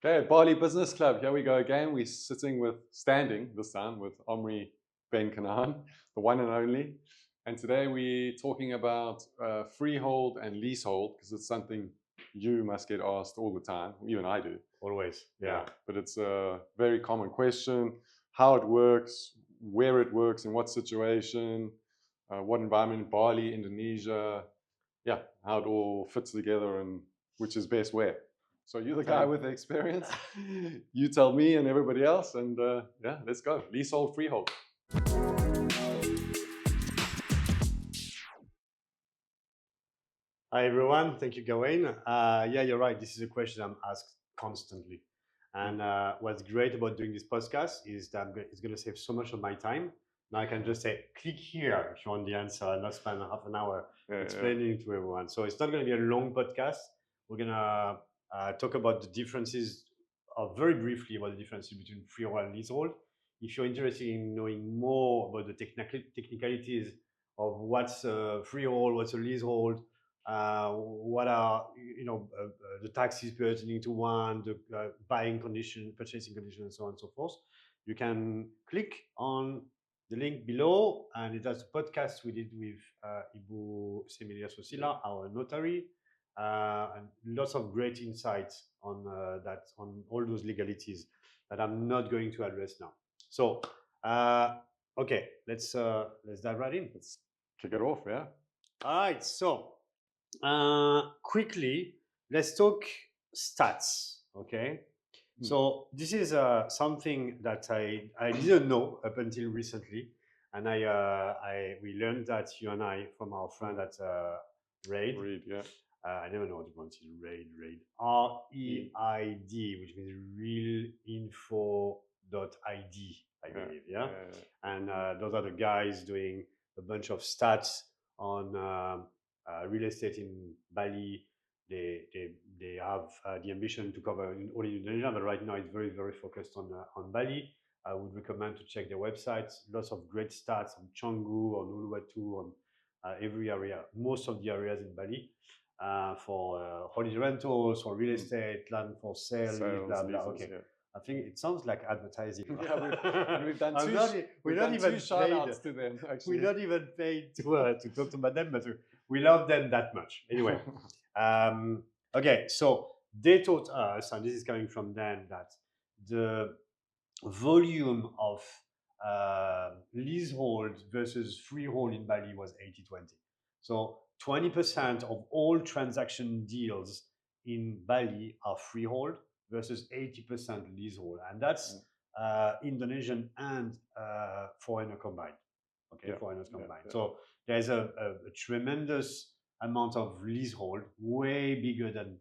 Okay, Bali Business Club. Here we go again. We're standing this time with Omri Ben Canaan, the one and only. And today we're talking about freehold and leasehold because it's something you must get asked all the time. Even I do. Always, yeah. But it's a very common question: how it works, where it works, in what situation, what environment in Bali, Indonesia. Yeah, how it all fits together and which is best where. So you're the guy with the experience. You tell me and everybody else, and yeah, let's go. Leasehold, freehold. Hi everyone, thank you, Gawain. Yeah, you're right. This is a question I'm asked constantly, and what's great about doing this podcast is that it's going to save so much of my time. Now I can just say, click here if you want the answer, and not spend half an hour explaining to everyone. So it's not going to be a long podcast. We're going to talk about the differences, very briefly about the differences between freehold and leasehold. If you're interested in knowing more about the technicalities of what's a freehold, what's a leasehold, what are the taxes pertaining to one, the buying condition, purchasing condition, and so on and so forth, you can click on the link below, and it has a podcast we did with Ibu Semilia Sosila, our notary, and lots of great insights on that, on all those legalities that I'm not going to address now. So, okay, let's dive right in. Let's kick it off, yeah. All right, so quickly, let's talk stats, okay? So this is something that I didn't know up until recently, and we learned that you and I from our friend at RAID. Yeah. I never know what you want to RAID, REID, which means realinfo.id, I believe, yeah? And those are the guys doing a bunch of stats on real estate in Bali. They have the ambition to cover all Indonesia, but right now it's very, very focused on Bali. I would recommend to check their website. Lots of great stats on Canggu, on Uluwatu, on every area, most of the areas in Bali, for holiday rentals, for real estate, land for sale, blah, blah. Okay. Yeah. I think it sounds like advertising. Yeah, we've done two shout outs to them, actually. We're not even paid to talk about them, but we love them that much. Anyway, okay, so they taught us, and this is coming from them, that the volume of leasehold versus freehold in Bali was 80-20. So 20% of all transaction deals in Bali are freehold versus 80% leasehold. And that's Indonesian and foreigner combined. Okay, foreigners combined. So there's a tremendous amount of leasehold, way bigger than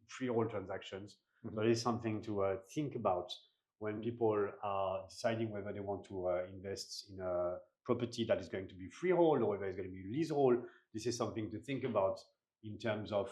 freehold transactions. So it is something to think about when people are deciding whether they want to invest in a property that is going to be freehold or whether it's going to be leasehold. This is something to think about in terms of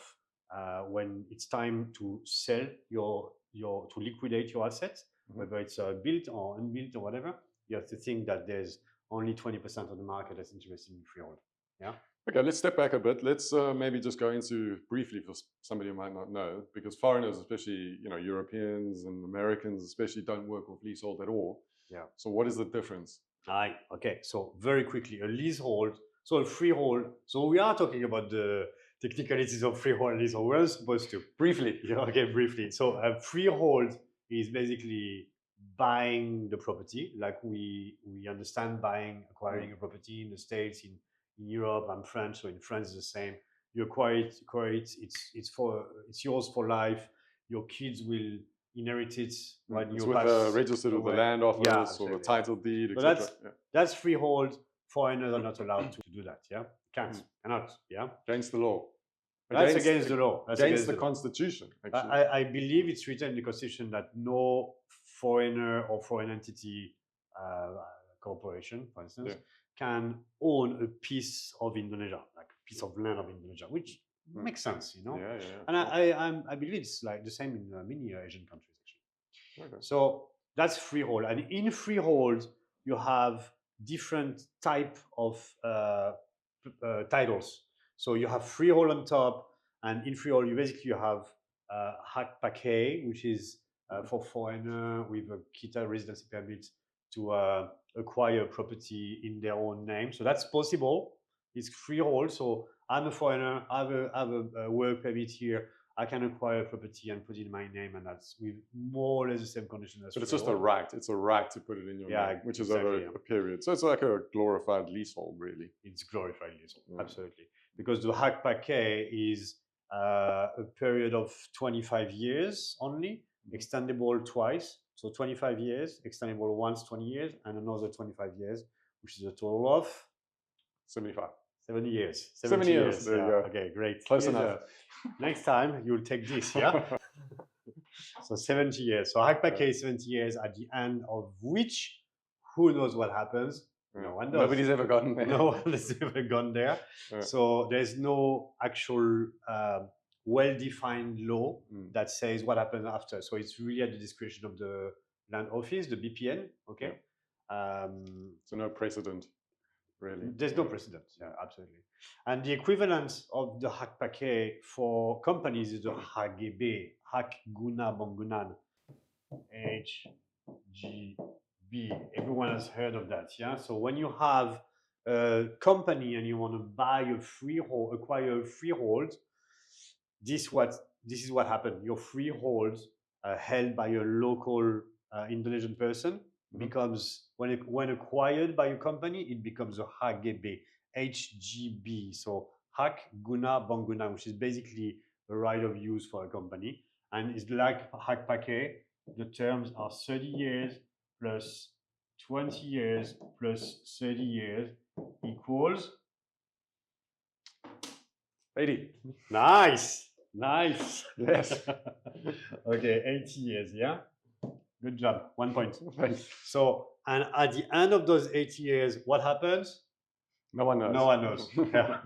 when it's time to sell to liquidate your assets, whether it's built or unbuilt or whatever. You have to think that there's only 20% of the market that's interested in freehold. Yeah. Okay, let's step back a bit. Let's maybe just go into briefly for somebody who might not know, because foreigners, especially Europeans and Americans, especially, don't work with leasehold at all. Yeah. So what is the difference? Okay. So very quickly, a leasehold, so a freehold. So we are talking about the technicalities of freehold and leasehold. We're supposed to briefly. Yeah. Okay, briefly. So a freehold is basically buying the property, like we understand acquiring a property in the States, in Europe. I'm French, so in France it's the same. You acquire it. It's yours for life. Your kids will inherit it when it's registered with the land office or the title deed, etc. That's freehold. Foreigners are not allowed to do that. Yeah, cannot. Yeah, against the law. That's against the law. That's against the Constitution. Actually, I believe it's written in the Constitution that no foreigner or foreign entity, corporation, for instance, can own a piece of Indonesia, like a piece of land of Indonesia, which makes sense, And I believe it's like the same in many Asian countries, actually. Okay. So that's freehold, and in freehold you have different type of titles. So you have freehold on top, and in freehold you basically have Pakai, which is for foreigner with a Kita residency permit to acquire property in their own name. So that's possible. It's freehold. So I'm a foreigner. I have a work permit here. I can acquire property and put it in my name, and that's with more or less the same condition as. But it's just a right. It's a right to put it in your name, which is over a period. So it's like a glorified leasehold, really. It's glorified leasehold, absolutely. Because the hack paquet is a period of 25 years only, extendable twice. So 25 years, extendable once 20 years, and another 25 years, which is a total of 75. 70 years. 70 years. There you go. Okay, great. Close enough. Next time you'll take this, yeah? So 70 years. So hack paquet 70 years, at the end of which, who knows what happens? No one does. Nobody's ever gotten there. No one has ever gone there. So there's no actual well-defined law that says what happens after. So it's really at the discretion of the land office, the BPN. Okay. So no precedent, really. There's no precedent. Yeah, absolutely. And the equivalent of the hack paquet for companies is the HGB, Hak Guna Bangunan, HGB. Everyone has heard of that, yeah? So when you have a company and you want to buy a freehold, acquire a freehold, this is what happened. Your freehold held by a local Indonesian person becomes, when acquired by a company, it becomes a HGB, HGB. So Hak Guna Bangunan, which is basically a right of use for a company. And it's like Hak Pakai. The terms are 30 years plus 20 years plus 30 years equals 80. Nice. Yes. Okay, 80 years, yeah? Good job. 1 point. So, and at the end of those 80 years, what happens? No one knows. No one knows. Yeah.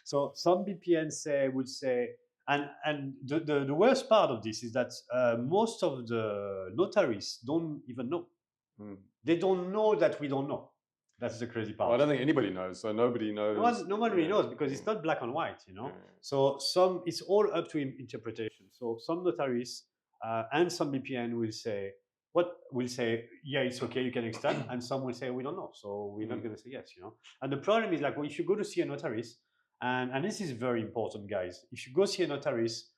So some BPN would say, and the worst part of this is that most of the notaries don't even know. They don't know that we don't know. That's the crazy part. Well, I don't think anybody knows, so nobody knows. No one really knows because it's not black and white, you know. So it's all up to interpretation. So some notaries and some BPN will say, yeah, it's okay, you can extend, and some will say we don't know, so we're not going to say yes, you know. And the problem is, like, when if you go to see a notaries, and this is very important, guys. If you go see a notaries,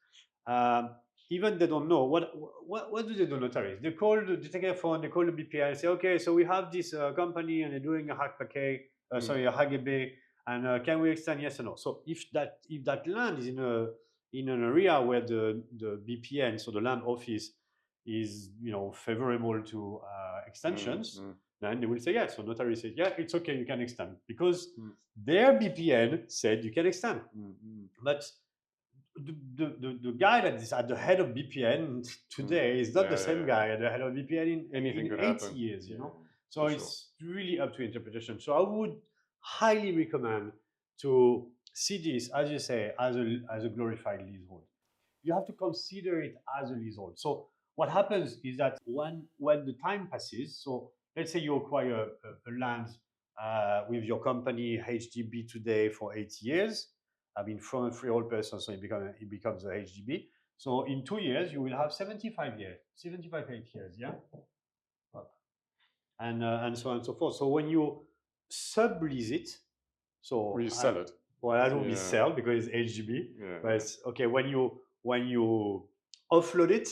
even they don't know what do they do, notaries? They take a phone, they call the BPI and say, okay, so we have this company and they're doing a hack paquet, a HGB, and can we extend, yes or no? So if that land is in an area where the BPN, so the land office, is, you know, favorable to extensions, then they will say yes. So notary says, yeah, it's okay, you can extend, because their BPN said you can extend. But the guy that is at the head of BPN today is not the same guy at the head of BPN in 80 years, you know. So it's really up to interpretation. So I would highly recommend to see this, as you say, as a glorified leasehold. You have to consider it as a leasehold. So what happens is that when the time passes, so let's say you acquire a land with your company HGB today for 8 years. I mean, from a freehold person, so it becomes a HGB. So in 2 years, you will have 75 years, 8 years, yeah? And so on and so forth. So when you sublease it, so or you sell it. Well, that will be sell because it's HGB. But it's okay when you offload it,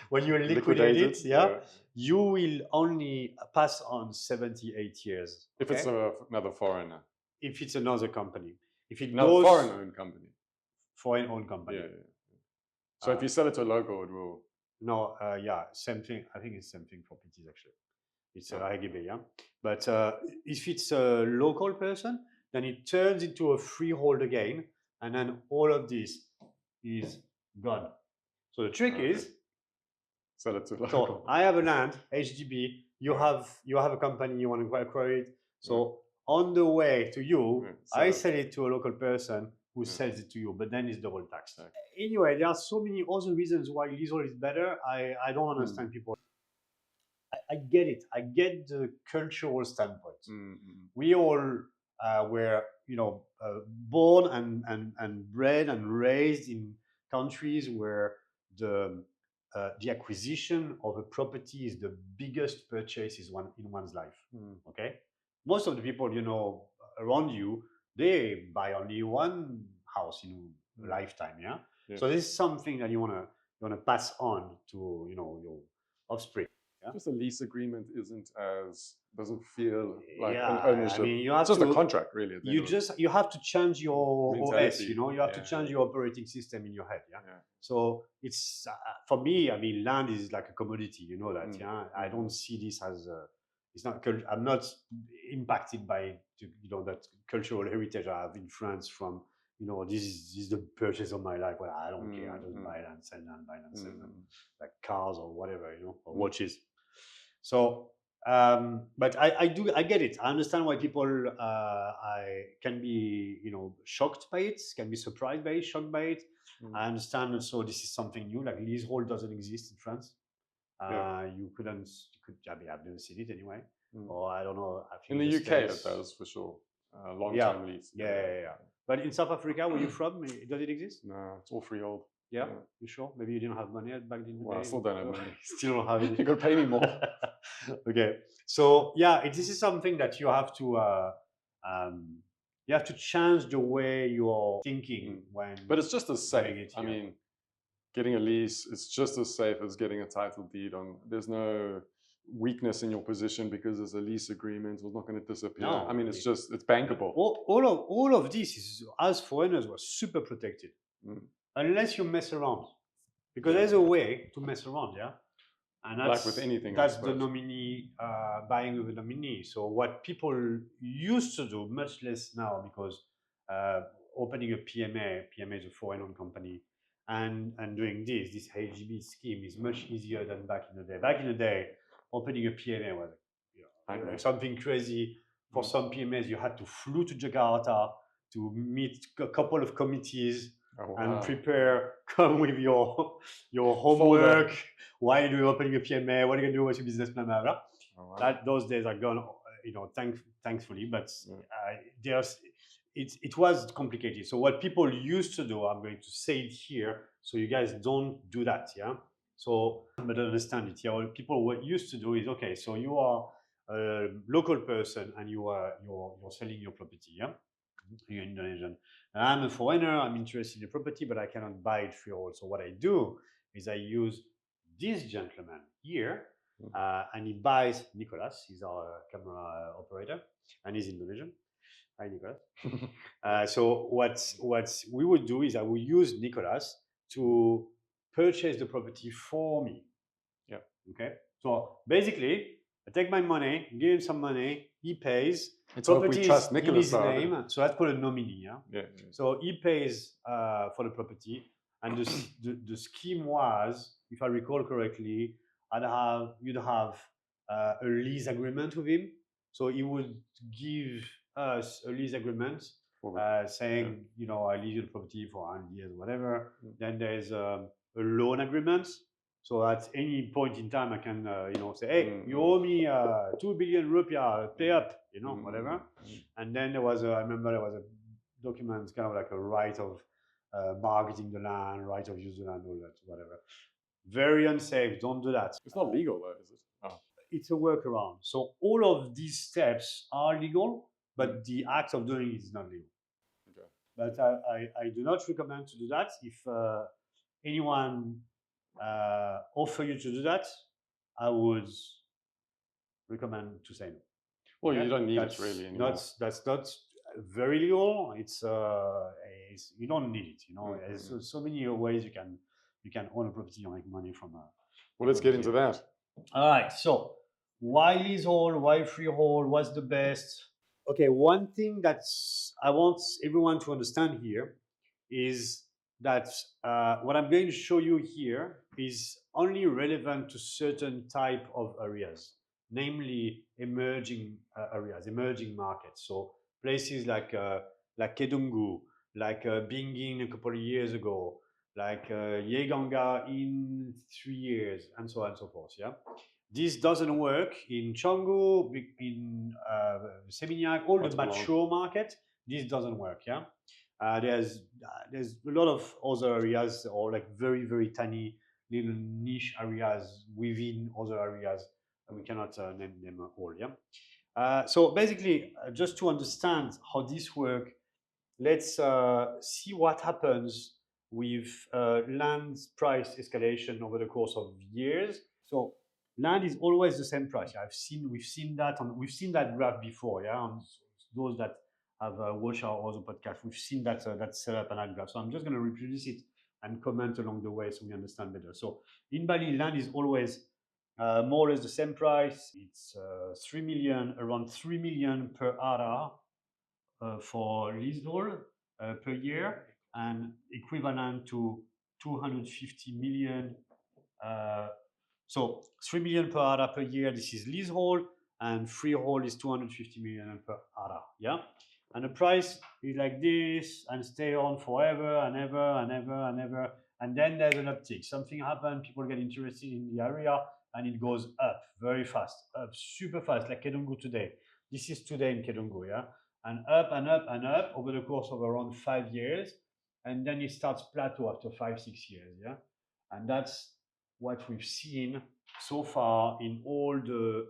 when you liquidate it, you will only pass on 78 years. If it's another foreigner. If it's another company. If it goes foreign-owned company. Foreign-owned company. So if you sell it to a local, it will. No, same thing. I think it's same thing for PTs actually. It's a HGB, yeah. But if it's a local person, then it turns into a freehold again, and then all of this is gone. So the trick is, sell it to local. So I have a land, HGB. You have a company, you want to acquire it. So on the way to you, I sell it to a local person who sells it to you, but then it's double taxed. Anyway, there are so many other reasons why leasehold is better. I don't understand people. I get it. I get the cultural standpoint. We all were, you know, born and bred and raised in countries where the acquisition of a property is the biggest purchase in one's life. Okay, most of the people around you, they buy only one house in a lifetime. Yeah? So this is something that you wanna pass on to your offspring. Yeah? Just a lease agreement doesn't feel like Yeah, an ownership. I mean, you have it's just to, a contract, really. you have to change your OS. Mentality. You have to change your operating system in your head. Yeah. So it's for me. I mean, land is like a commodity. You know that. Yeah. I don't see this as it's not. I'm not impacted by that cultural heritage I have in France from. This is the purchase of my life. Well, I don't care. I just buy land, sell land, buy land, sell land, like cars or whatever, or watches. So, but I get it. I understand why people I can be shocked by it, can be surprised by it, shocked by it. I understand also this is something new. Like leasehold doesn't exist in France. You could. I mean, I've never seen it anyway. Or I don't know. I think in the UK it does for sure. Long-term lease. Yeah. But in South Africa, where you from? Does it exist? No, it's all freehold. Yeah, you sure? Maybe you didn't have money back in the day. I still don't have money. Still don't have it. You got to pay me more. Okay, so yeah, this is something that you have to change the way you're thinking when. But it's just as safe. I mean, getting a lease, it's just as safe as getting a title deed on. There's no weakness in your position because there's a lease agreement. It's not going to disappear. No, I mean, it's bankable. All of this is, as foreigners, were super protected, unless you mess around, because there's a way to mess around, yeah. And that's, like with anything, that's the nominee, buying with a nominee. So what people used to do, much less now, because opening a PMA is a foreign-owned company, and doing this HGB scheme is much easier than back in the day. Back in the day, opening a PMA was something crazy. For some PMAs, you had to flew to Jakarta to meet a couple of committees and prepare, come with your homework. Why do you opening a PMA? What are you gonna do? What's your business plan? Blah, blah. That those days are gone. Thankfully, but it was complicated. So what people used to do, I'm going to say it here, so you guys don't do that. Yeah. So, but understand it. Yeah. What people used to do is, okay, so you are a local person and you're selling your property. Yeah. You're Indonesian. And I'm a foreigner. I'm interested in the property, but I cannot buy it freehold. So what I do is I use this gentleman here, and he buys Nicholas. He's our camera operator, and he's Indonesian. Hi, Nicholas. So what we would do is I will use Nicholas to purchase the property for me. Yeah. Okay. So basically, I take my money, give him some money, he pays. It's property we trust Nicholas in his name, so that's called a nominee. Yeah. So he pays for the property, and the scheme was, if I recall correctly, you'd have a lease agreement with him. So he would give us a lease agreement saying, I lease you the property for 100 years, whatever. Then there's a loan agreement. So at any point in time, I can, say, hey, you owe me 2 billion rupiah, pay up, whatever. And then I remember there was a document, kind of like a right of marketing the land, right of use the land, all that, whatever. Very unsafe. Don't do that. It's not legal, though, is it? Oh. It's a workaround. So all of these steps are legal, but the act of doing it is not legal. Okay. But I do not recommend to do that. If anyone offer you to do that, I would recommend to say no. Well, you don't need it really anymore. That's not very legal. It's you don't need it. There's so many ways you can own a property and make money from. Well, let's get into that. All right. So, why leasehold? Why freehold? What's the best? Okay. One thing that I want everyone to understand here is that what I'm going to show you here is only relevant to certain type of areas, namely emerging areas, emerging markets. So places like Kedungu, like Bingin a couple of years ago, like Yeganga in 3 years, and so on and so forth. Yeah, this doesn't work in Canggu, in Seminyak, all the mature market. This doesn't work. Yeah. There's a lot of other areas, or like very, very tiny little niche areas within other areas, and we cannot name them all. Yeah. So basically, just to understand how this works, let's see what happens with land price escalation over the course of years. So land is always the same price. Yeah, we've seen that graph before. Yeah, on those that have watched our other podcast, we've seen that setup and that graph. So I'm just going to reproduce it and comment along the way so we understand better. So in Bali, land is always more or less the same price. It's 3 million, around 3 million per area for leasehold per year, and equivalent to 250 million. So 3 million per area per year. This is leasehold, and freehold is 250 million per area. Yeah, and the price is like this and stay on forever and ever and ever and ever. And then there's an uptick. Something happens. People get interested in the area, and it goes up very fast, up super fast, like Kedungu today. This is today in Kedungu, yeah, and up and up and up over the course of around 5 years, and then it starts plateau after 5-6 years, yeah, and that's what we've seen so far in all the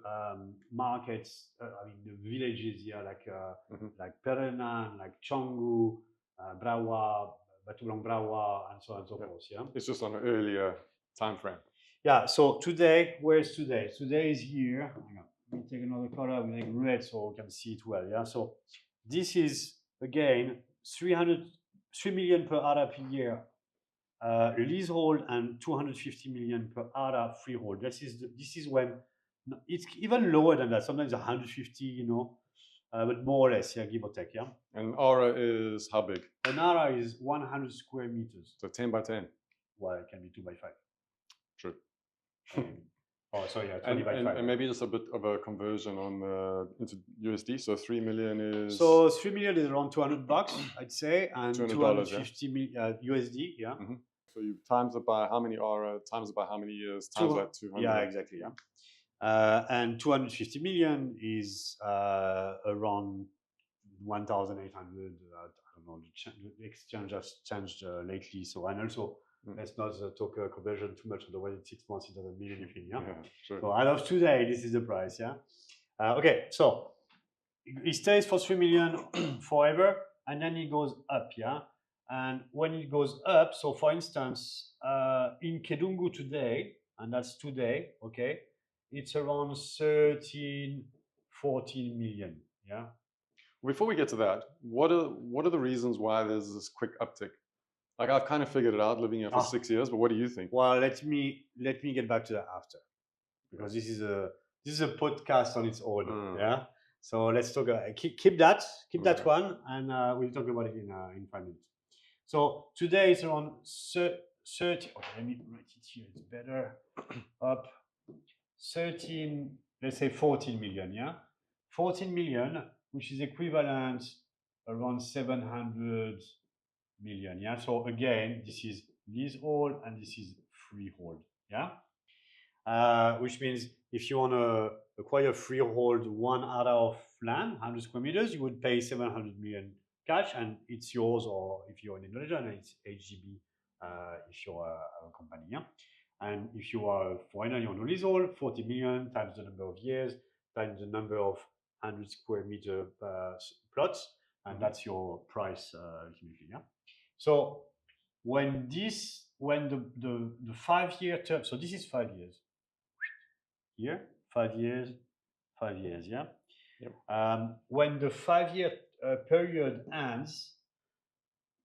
markets. I mean, the villages here, like Perenan, like Changu, Brawa, Batulang Brawa, and so on and so forth. Yeah, it's just on an earlier time frame. Yeah. So today, where's today? Today is here. Hang on. Let me take another color. We make red so we can see it well. Yeah. So this is again 3 million per area per year leasehold, and 250 million per area freehold. This is when it's even lower than that. Sometimes 150, you know, but more or less, yeah, give or take, yeah. An aura is how big? An area is 100 square meters. So 10 by 10. Well, it can be 2 by 5. True. Oh, sorry, yeah, 20 by 5. And maybe just a bit of a conversion on into USD. So 3 million is. So 3 million is around $200, I'd say, and $250 million USD, yeah. Mm-hmm. So you times it by how many aura, times it by how many years, times by 200. Yeah, exactly, yeah. And 250 million is around 1,800. I don't know. The exchange has changed lately. So, and also, let's not talk conversion too much. Otherwise, in 6 months, it doesn't mean anything. Yeah. Sure. So, as of today, this is the price. Yeah. Okay. So, it stays for 3 million forever, and then it goes up. Yeah. And when it goes up, so for instance, in Kedungu today, and that's today, okay, it's around 13, 14 million. Yeah. Before we get to that, what are the reasons why there's this quick uptick? Like, I've kind of figured it out living here for 6 years, but what do you think? Well, let me get back to that after, because this is a podcast on its own. Yeah. So let's talk. Keep that one, and we'll talk about it in 5 minutes. So today it's around 30. Okay, let me write it here. It's better. Up 13. Let's say 14 million. Yeah, 14 million, which is equivalent around 700 million. Yeah. So again, this is leasehold and this is freehold. Yeah. Which means if you want to acquire freehold 1 area of land, 100 square meters, you would pay 700 million cash, and it's yours, or if you're in Indonesia, and it's HGB if you're a company. Yeah? And if you are a foreigner, you're on a leasehold, 40 million times the number of years, times the number of 100 square meter plots, and that's your price ultimately. Yeah? So when the 5-year term, so this is 5 years. Here, 5 years, 5 years, yeah? Yep. When the 5-year period ends,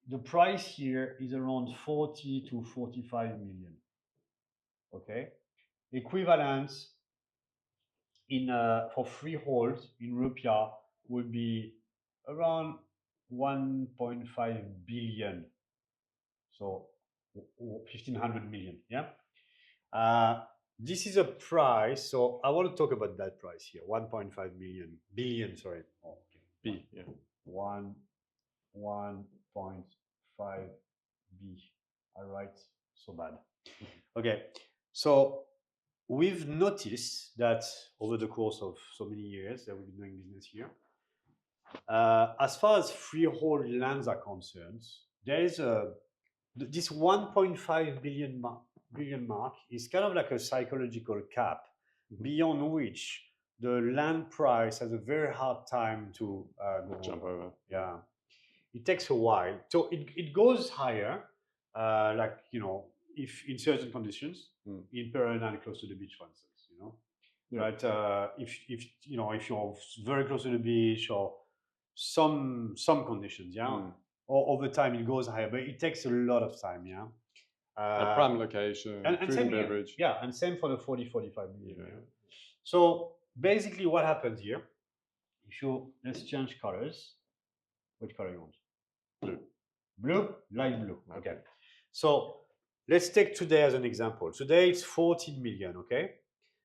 the price here is around 40 to 45 million. Okay? Equivalent in for freehold in rupiah would be around 1.5 billion. So 1,500 million, yeah? This is a price, so I want to talk about that price here. 1.5 billion, sorry. Oh, okay. B, yeah. 1.5 B. All right, so bad. Okay, so we've noticed that over the course of so many years that we've been doing business here, as far as freehold lands are concerned, there is this 1.5 billion billion mark is kind of like a psychological cap beyond which the land price has a very hard time to jump over. Yeah, it takes a while. So it goes higher, like, if in certain conditions, in Peru and close to the beach, for instance, Yeah. But if you're very close to the beach or some conditions, or over time it goes higher, but it takes a lot of time, A prime location, and food same and here. beverage. Yeah, and same for the 40-45 million. So basically what happens here, let's change colors. Which color you want? Blue. Blue? Light blue. Okay. So let's take today as an example. Today it's 14 million, okay?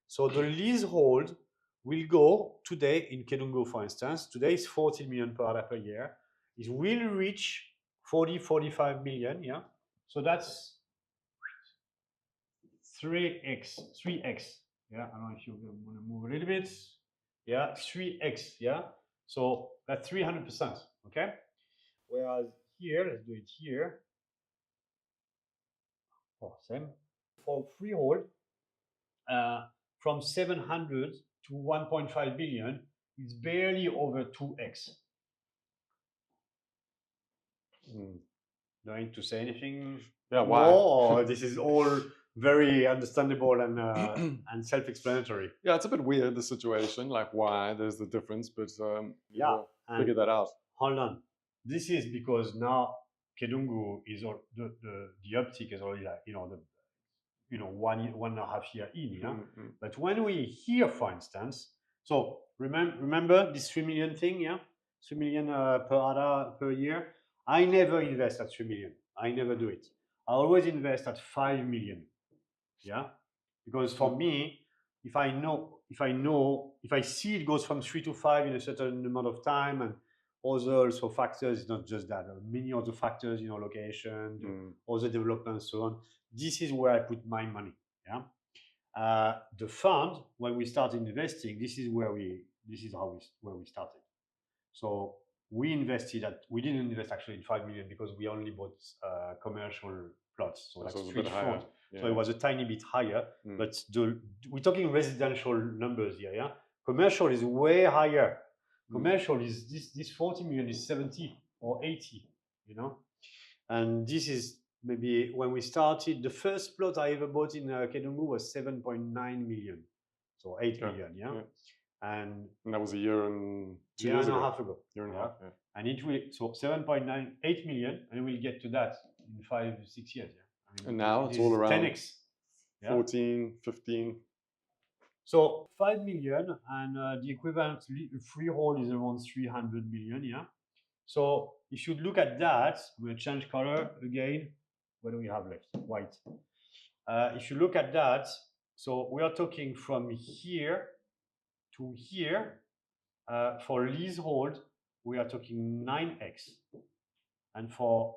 So the leasehold will go today in Kedungu, for instance. Today is 14 million per per year. It will reach 40-45 million, yeah? So that's 3x. Yeah, I don't know if you want to move a little bit. Yeah, 3x, yeah? So that's 300%, okay? Whereas here, let's do it here. Oh, same. For freehold, from 700 to 1.5 billion is barely over 2x. Don't need to say anything why? more, or this is all very understandable and and self-explanatory. Yeah, it's a bit weird, the situation, like why there's the difference, but we'll figure that out. Hold on. This is because now Kedungu is all, the uptick is already like, one and a half year in, yeah. But when we hear, for instance, so remember this 3 million thing, yeah, 3 million per year. I never invest at 3 million. I never do it. I always invest at 5 million, yeah, because for me, if I see it goes from 3 to 5 in a certain amount of time, and other also factors, it's not just that, many other factors, location, other developments, so on. This is where I put my money. Yeah. The fund, when we start investing, this is where we started. So we didn't invest actually in 5 million because we only bought commercial plots, so like street front. So it was a tiny bit higher, but we're talking residential numbers here. Yeah, commercial is way higher. Commercial is this 40 million is 70 or 80, and this is maybe when we started. The first plot I ever bought in Kedungu was 7.9 million, so 8 million. Yeah. And that was a year and 2 year years and ago. a half ago. Year and a half, yeah. And it will, so 7.98 million, and we'll get to that in 5-6 years. Yeah. And now it's all around 10x. 14, 15. So 5 million, and the equivalent freehold is around 300 million. Yeah. So if you look at that, I'm going to change color again. What do we have left? White. If you look at that, so we are talking from here to here. For leasehold, we are talking 9x. And for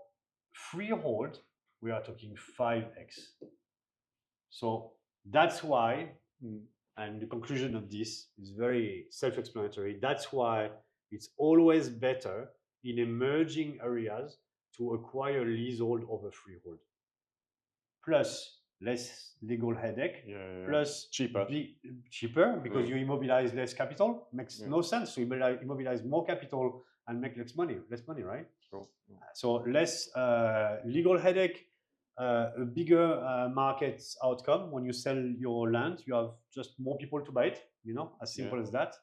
freehold, we are talking 5x. So that's why, and the conclusion of this is very self-explanatory, that's why it's always better in emerging areas to acquire leasehold over freehold. Plus less legal headache, plus cheaper because you immobilize less capital. Makes no sense to immobilize more capital and make less money, right? Sure. So less legal headache, a bigger market outcome. When you sell your land, you have just more people to buy it, as simple as that.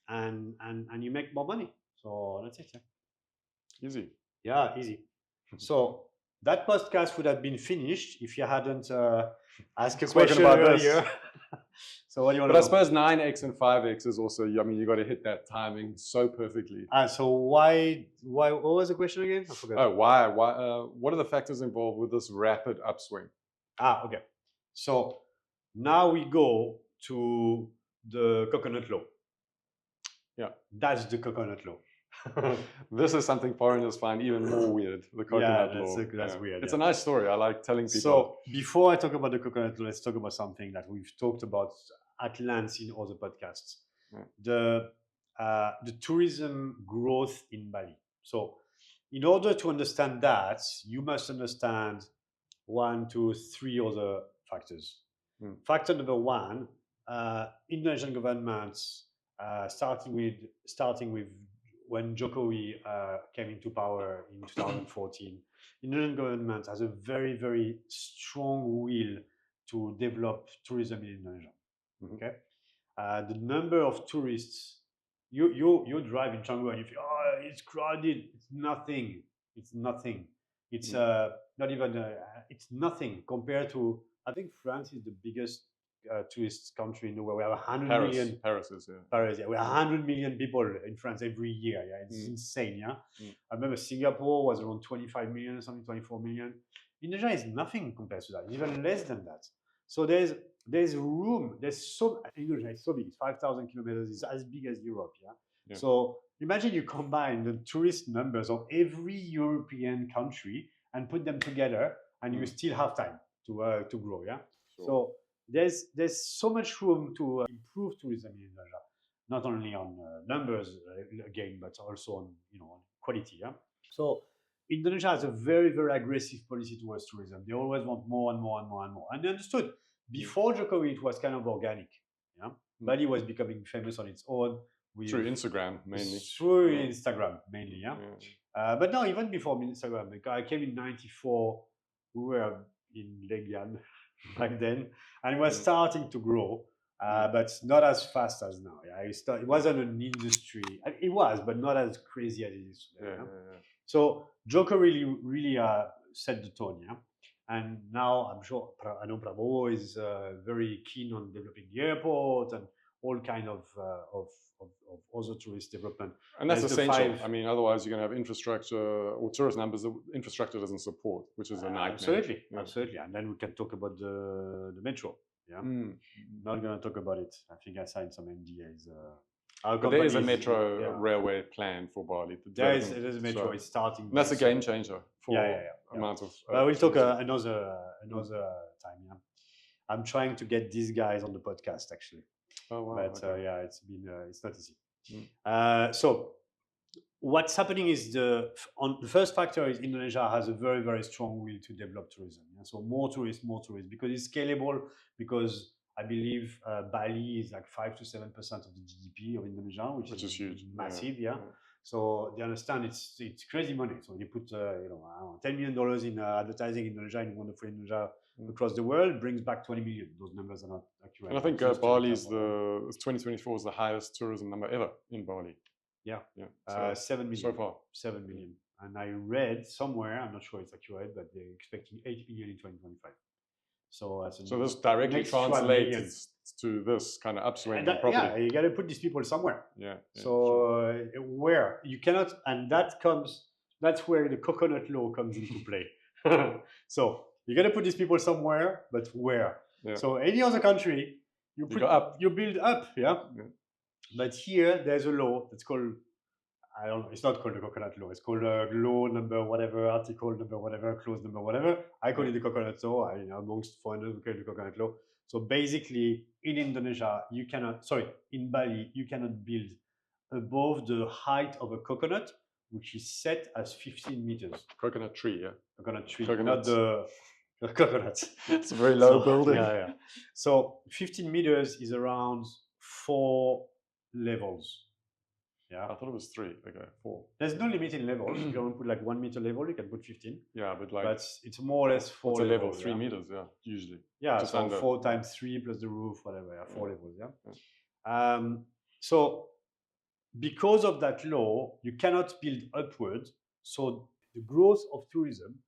And you make more money. So that's it. Easy. Yeah, easy. So that podcast would have been finished if you hadn't asked a question about earlier. So what do you want to know? I suppose 9x and 5x is also, you got to hit that timing so perfectly. So why, what was the question again? I forgot. Oh, why? What are the factors involved with this rapid upswing? Okay. So now we go to the coconut law. Yeah. That's the coconut law. This is something foreigners find even more weird, the coconut law. That's weird. It's a nice story. I like telling people. So before I talk about the coconut law, let's talk about something that we've talked about at length in other podcasts. The tourism growth in Bali. So in order to understand that, you must understand one, two, three other factors. Mm. Factor number one, Indonesian governments, starting with when Jokowi came into power in 2014, Indonesian government has a very, very strong will to develop tourism in Indonesia. Okay, the number of tourists, you drive in Canggu and you feel, oh, it's crowded. It's nothing. It's nothing. It's not even. It's nothing compared to. I think France is the biggest tourist country in the world. We have 100 million. Paris is, yeah. Paris, yeah. We have 100 million people in France every year. Yeah, it's insane. Yeah, I remember Singapore was around 25 million, something 24 million. Indonesia is nothing compared to that. It's even less than that. So there's room. Indonesia is so big. It's 5,000 kilometers. It's as big as Europe. Yeah. So imagine you combine the tourist numbers of every European country and put them together, and you still have time to grow. Yeah. Sure. So there's so much room to improve tourism in Indonesia, not only on numbers again, but also on on quality. Yeah. So Indonesia has a very, very aggressive policy towards tourism. They always want more and more and more and more. And they understood before Jokowi, it was kind of organic. Yeah, Bali was becoming famous on its own. Through Instagram mainly. Through Instagram mainly. Yeah. But no, even before Instagram, I came in '94. We were in Legian back then, and it was starting to grow. But not as fast as now. Yeah, it wasn't an industry. It was, but not as crazy as it is today. So Joker really set the tone. Yeah, and now I'm sure I know Prabowo is very keen on developing the airport and all kind of other tourist development. And that's essential. I mean, otherwise you're going to have infrastructure or tourist numbers that infrastructure doesn't support, which is a nightmare. Absolutely, absolutely. And then we can talk about the metro. Yeah, not going to talk about it. I think I signed some NDAs. But there is a metro railway plan for Bali. There is a metro. So it's starting. That's a game changer for amount of. But we'll talk another time. Yeah, I'm trying to get these guys on the podcast actually. Oh wow! But it's not easy. So what's happening is the first factor is Indonesia has a very, very strong will to develop tourism. Yeah? So more tourists, because it's scalable. Because I believe Bali is like 5 to 7% of the GDP of Indonesia, which is huge, massive. Yeah. So they understand it's crazy money. So they put $10 million in advertising in Indonesia in wonderful Indonesia across the world, brings back 20 million. Those numbers are not accurate. And I think Bali's 2024 is the highest tourism number ever in Bali. Yeah. So 7 million so far. 7 million. And I read somewhere, I'm not sure it's accurate, but they're expecting 8 million in 2025. So this directly translates to this kind of upswing in property. Yeah, you got to put these people somewhere. So where you cannot, and that's where the coconut law comes into play. So you got to put these people somewhere, but where? Yeah. So any other country, you build up. Yeah. But here there's a law that's called, I don't know, it's not called the coconut law. It's called law number whatever, article number whatever, clause number whatever. I call it the coconut law. Amongst foreigners, we call it the coconut law. So basically, in Indonesia, in Bali, you cannot build above the height of a coconut, which is set as 15 meters. Coconut tree, yeah. Coconut tree, not the coconut. It's a very low building. Yeah. So 15 meters is around 4 levels. Yeah, I thought it was 3. Okay, 4. There's no limit in levels. If you want to put like 1 meter level, you can put 15. Yeah, but it's more or less 4 levels. Level 3 meters, usually. Yeah, just so 4 times 3 plus the roof, whatever. 4 levels. Yeah. So because of that law, you cannot build upward. So the growth of tourism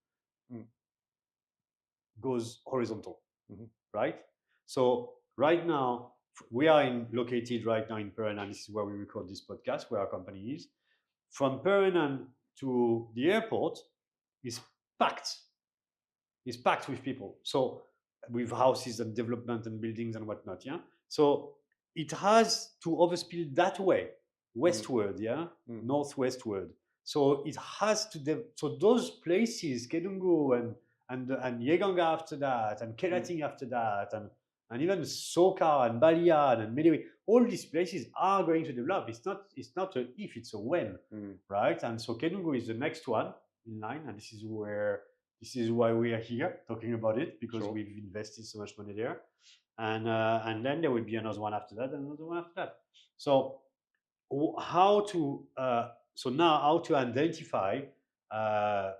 goes horizontal, right? So right now, we are located right now in Perenan. This is where we record this podcast, where our company is. From Perenan to the airport is packed. It's packed with people. So with houses and development and buildings and whatnot. Yeah. So it has to overspill that way, westward. Yeah, northwestward. So it has to. So those places, Kedungu and Yeganga after that, and Kerating after that, and even Soka and Balian and Medewi, all these places are going to develop. It's not a if, it's a when, right? And so Kedungu is the next one in line, and this is where This is why we are here talking about it, because Sure. we've invested so much money there, and then there will be another one after that, and another one after that. So how to now how to identify,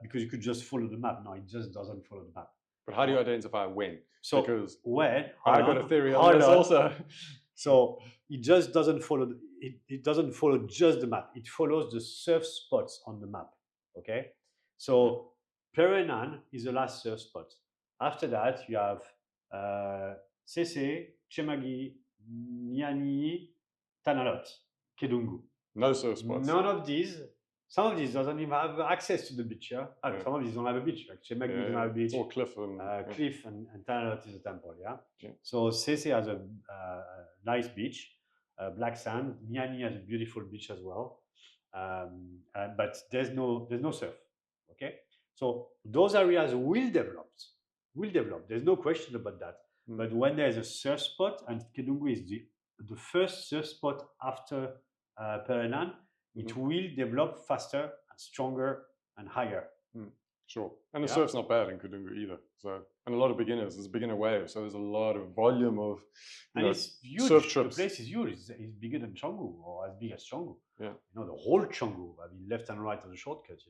because you could just follow the map. No, it just doesn't follow the map. But how do you identify when? So Because when I got a theory on this also. So it just doesn't follow. It doesn't follow just the map. It follows the surf spots on the map. Okay, so Perenan is the last surf spot. After that, you have Sese, Chemagi, Nyani, Tanalot, Kedungu. No surf spots. None of these. Some of these doesn't even have access to the beach. Yeah, Yeah. Some of these don't have a beach. Like Chemagi doesn't have a beach. Or cliff and Cliff and Tanalot is a temple. Yeah. Yeah. So Sese has a nice beach, black sand. Nyani has a beautiful beach as well, but there's no surf. Okay, so those areas will develop. There's no question about that. But when there's a surf spot, and Kedungu is the first surf spot after Perenan, it will develop faster and stronger and higher. Sure. And the surf's not bad in Kedungu either. So, and a lot of beginners. There's a beginner wave, so there's a lot of volume of it's huge. Surf trips. The place is huge. It's bigger than Canggu, or as big as Canggu. Yeah. The whole Canggu. I mean, left and right on the shortcut.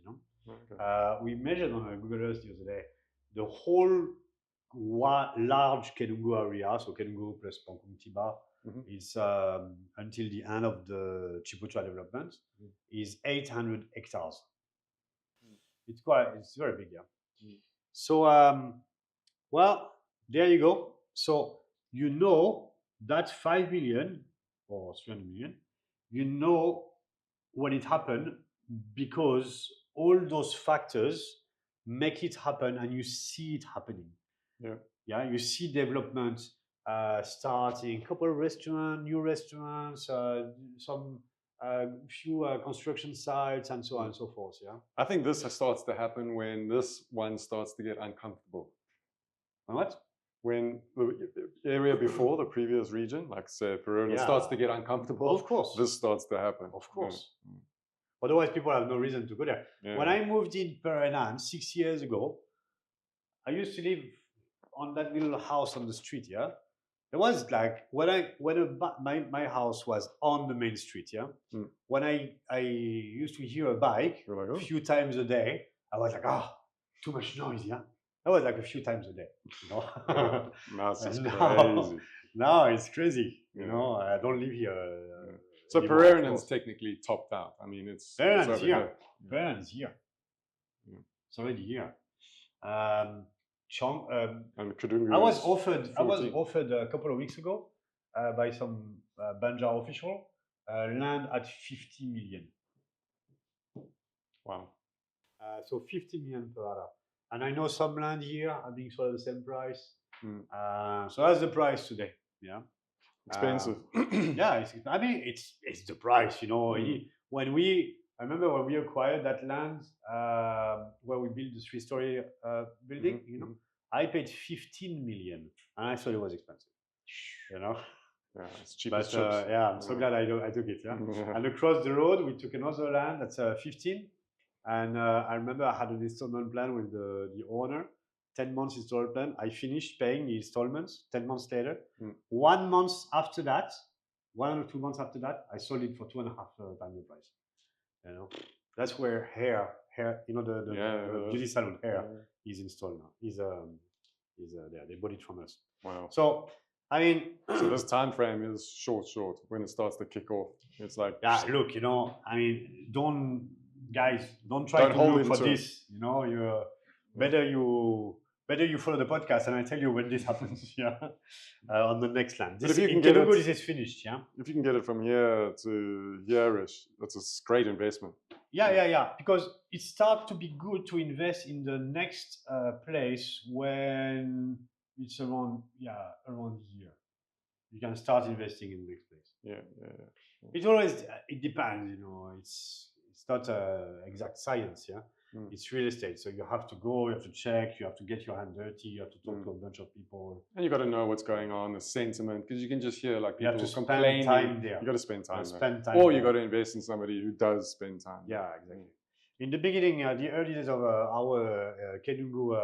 Okay. We measured on a Google Earth the other day the whole large Kedungu area. So Kedungu plus Pangkung Tiba is until the end of the Ciputra development is 800 hectares. It's very big, yeah. So well, there you go. So that 5 million or 300 million, when it happened, because all those factors make it happen, and you see it happening. Yeah, you see development starting, couple of restaurants, new restaurants, some few construction sites, and so on and so forth. Yeah, I think this starts to happen when this one starts to get uncomfortable. What? When the area before the previous region, like say Peru, starts to get uncomfortable. Of course, this starts to happen. Of course. Otherwise, people have no reason to go there. When I moved in Perenan 6 years ago, I used to live on that little house on the street. Yeah, there was like my house was on the main street. Yeah, when I used to hear a bike a few times a day, I was like, too much noise. Yeah, that was like a few times a day. Now it's crazy. Now it's crazy. I don't live here. So Perenan is technically topped out. I mean, Perenan is here. Perenan is here. It's already here. And Kedungu I was offered a couple of weeks ago by some Banjar official land at 50 million. Wow. So 50 million per acre. And I know some land here are being sold at the same price. So that's the price today. Yeah. Expensive. Yeah, it's the price. I remember when we acquired that land where we built the 3-story building. I paid 15 million, and I thought it was expensive. Yeah, it's cheap. But I'm so glad I took it. Yeah. And across the road, we took another land that's 15, and I remember I had an installment plan with the owner. 10 months installment plan. I finished paying the installments 10 months later. 1 month after that, 1 or 2 months after that, I sold it for 2.5 times the price. That's where hair, the beauty salon hair is installed now. Is there. They bought it from us. Wow. So so this time frame is short when it starts to kick off. It's like look, don't try to look for this. Better you follow the podcast, and I tell you when this happens. On the next land. This is finished. Yeah. If you can get it from here to here-ish, that's a great investment. Yeah. Because it starts to be good to invest in the next place when it's around here. You can start investing in the next place. Yeah. It depends. It's not exact science. Yeah. It's real estate, so you have to go, you have to check, you have to get your hand dirty, you have to talk to a bunch of people, and you got to know what's going on, the sentiment, because you can just hear like people complaining. Time there. You got to spend time, or you got to invest in somebody who does spend time. Yeah, exactly. In the beginning, the early days of our Kedungu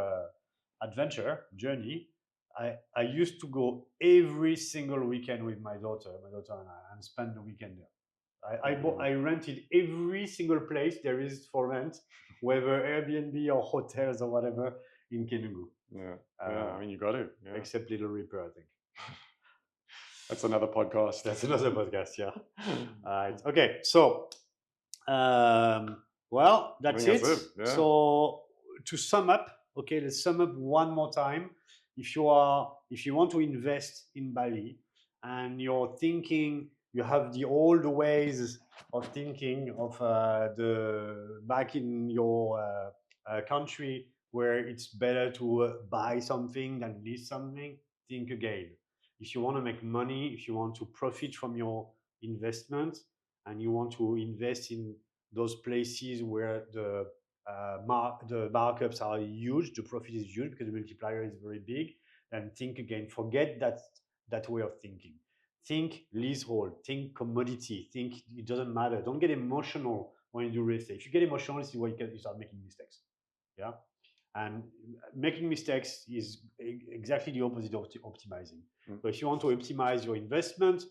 adventure journey, I used to go every single weekend with my daughter and I, and spend the weekend there. I rented every single place there is for rent, whether Airbnb or hotels or whatever in Kedungu. Yeah, I mean, you got to. Yeah. Except Little Ripper, I think. That's another podcast. That's another podcast, yeah. Alright. Okay, so well, that's it. Yeah. So to sum up, okay, let's sum up one more time. If you want to invest in Bali and you're thinking you have the old ways of thinking of the back in your country where it's better to buy something than lease something, think again. If you want to make money, if you want to profit from your investment, and you want to invest in those places where the markups are huge, the profit is huge because the multiplier is very big, then think again. Forget that way of thinking. Think leasehold, think commodity, think it doesn't matter. Don't get emotional when you do real estate. If you get emotional, this is where you start making mistakes. Yeah. And making mistakes is exactly the opposite of optimizing. So if you want to optimize your investment,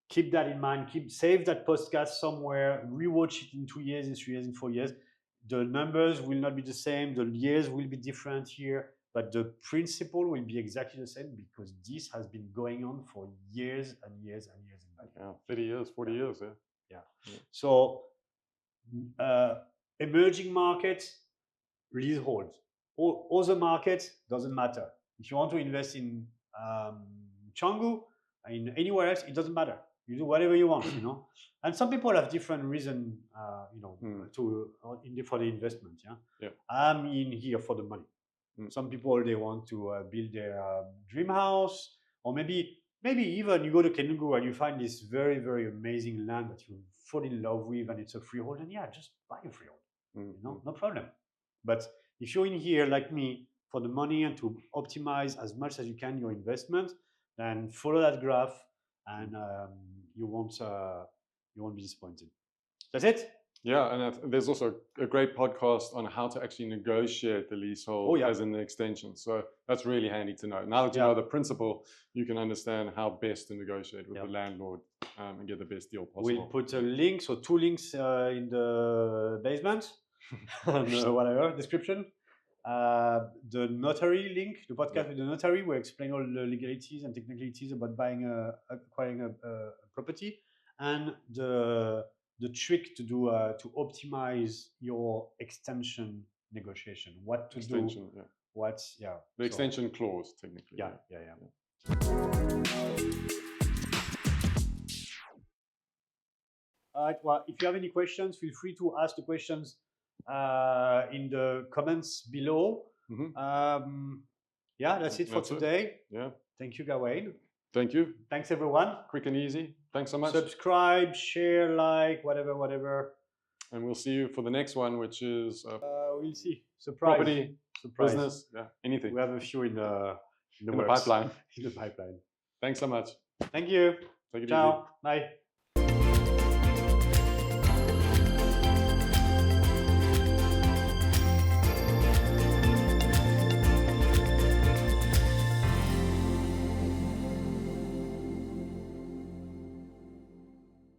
keep that in mind. Save that podcast somewhere. Rewatch it in 2 years, in 3 years, in 4 years. The numbers will not be the same. The years will be different here, but the principle will be exactly the same because this has been going on for years and years and years in Bali. Yeah, 30 years, 40 years. Yeah. So emerging markets, leasehold. Other markets doesn't matter. If you want to invest in Changu, in anywhere else, it doesn't matter. You do whatever you want, you know. And some people have different reason, for the investment. Yeah. I'm in here for the money. Some people they want to build their dream house, or maybe even you go to Kedungu and you find this very very amazing land that you fall in love with, and it's a freehold, and yeah, just buy a freehold. No problem. But if you're in here like me for the money and to optimize as much as you can your investment, then follow that graph, and you won't be disappointed. That's it. Yeah, and there's also a great podcast on how to actually negotiate the leasehold as an extension. So that's really handy to know. Now that you know the principle, you can understand how best to negotiate with the landlord and get the best deal possible. We'll put a link, so 2 links in the basement, whatever description. The notary link, the podcast with the notary, where I explain all the legalities and technicalities about acquiring a property, and the trick to do to optimize your extension negotiation. What to do? The extension clause, technically. Yeah. All right. Well, if you have any questions, feel free to ask the questions in the comments below. That's it for today. Yeah. Thank you, Gawain. Thank you. Thanks, everyone. Quick and easy. Thanks so much. Subscribe, share, like, whatever. And we'll see you for the next one, which is we'll see. Surprise. Property, business, anything. We have a few in the pipeline. In the pipeline. Thanks so much. Thank you. Take it easy. Ciao. Bye.